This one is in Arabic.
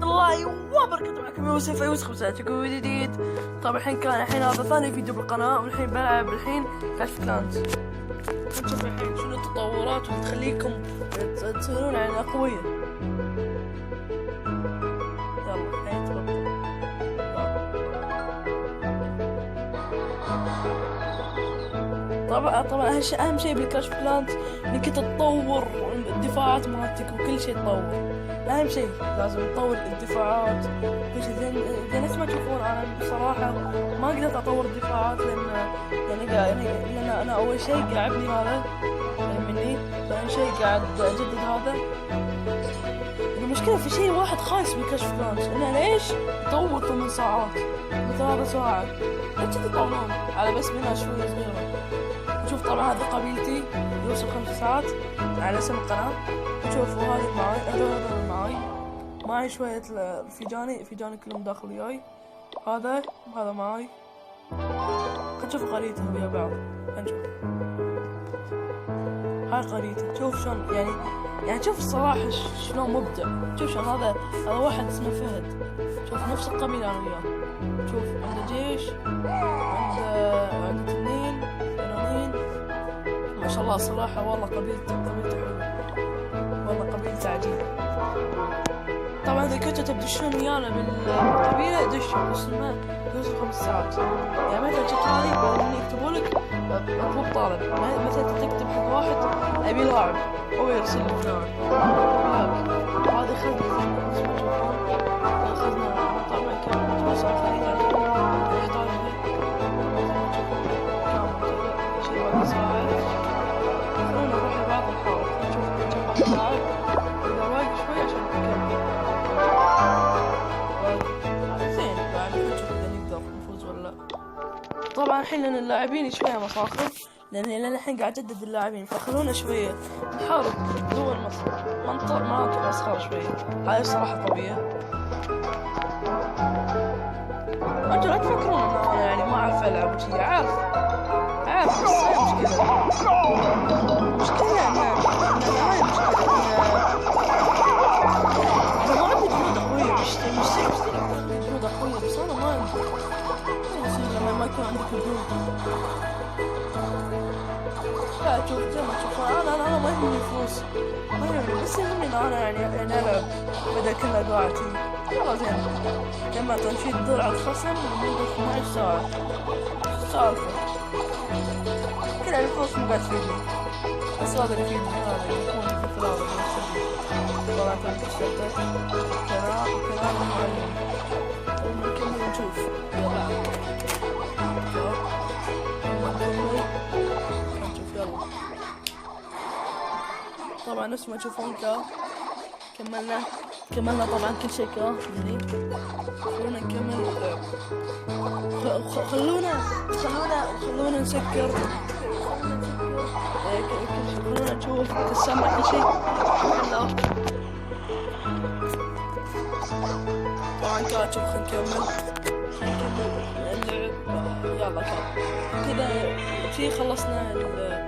الله وبركاته، معكم يوسف مساعدكم جديد. طبعا الحين هذا ثاني فيديو بالقناة، والحين بلعب كلاش كلانس. نشوف الحين شنو التطورات اللي تخليكم تصيرون يعني أقوياء. يلا الحين تفضل. طبعا أهم شيء بالكلاش كلانس إنك تتطور الدفاعات مالتك وكل شيء تطور. أهم شيء لازم نطور الدفاعات كل شيء. زين نفس ما تشوفون أنا بصراحة ما قدرت أطور الدفاعات لأن أنا أول شيء قاعدني هذا مني، ثاني شيء قاعد أجدد هذا. المشكلة في شيء واحد خايس بالكشف كلانس، إنه ليش يطول 8 ساعات 3 ساعات؟ لا تطولون على بس منها شوية صغيرة. شوف طبعا هذه قبيلتي يوصل 5 ساعات على اسم القناة. شوفوا هذه معاي، هذول معاي شوية فيجاني كلهم داخل وياي. هذا معاي. خلينا نشوف قريتهم ويا بعض. نشوف هاي قريته، شوف شلون يعني شوف الصراحة شلون مبدع. شوف شلون هذا واحد اسمه فهد، شوف نفس القبيلة أنا وياه. شوف عنده جيش، عنده تنين ما شاء الله. صراحة والله قبيلته حلوة، والله قبيلته عجيبة. طبعا إذا كنتوا تدشون ويانا بالقبيلة دشوا، بس ما يوصل 5 ساعات. يعني مثلا شفت هذه من يكتبوا لك مطلوب طالب، مثلا تكتب حق واحد أبي لاعب، هو يرسل لك لاعب. هذه خدمة زي ما تشوفون، أخذنا طبعا كان توصل خريطة نحتاجها شيء واحد صاعد. خلونا نروح لبعض نحاول نشوف كم لاعب إذا واقف شوي عشان نكمل. زين بعد نشوف إذا نقدر نفوز ولا لا. طبعا الحين لأن اللاعبين شوية مصاخر، لأن الحين قاعد أجدد اللاعبين، فخلونا شوية نحارب دول مناطق مسخرة شوية. هاي الصراحة قوية. أنتوا لا تفكرون إن أنا يعني ما أعرف ألعب وشي، عارف بس هاي مشكلة إن هاي مشكلة إن ما عندي جنود قوية. مش عندي جنود قوية، بس أنا ما عندي. يصير لما ما يكون عندك جنود. لا شوف زي ما تشوفون أنا ما يهمني فلوس، ما يهمني، بس يهمني إن أنا يعني ألعب بدل كل قاعتي. يلا زين لما تنشيط درع الخصم لمدة 12 ساعة. السالفة كل الفلوس ما قاعد تفيدني، بس هذا اللي يفيدني، هذا اللي يكون في 3 طبعا تشتتت كلام معلم. نكمل نشوف. يلا نشوف. طبعا نفس ما تشوفون كملنا طبعا كل شيء يعني. خلونا نكمل. خلونا نسكر. خلونا نشوف السمع كل شيء. طبعا كاتشوف. خلينا نكمل اللعب. يلا كذا شي خلصنا اللعب.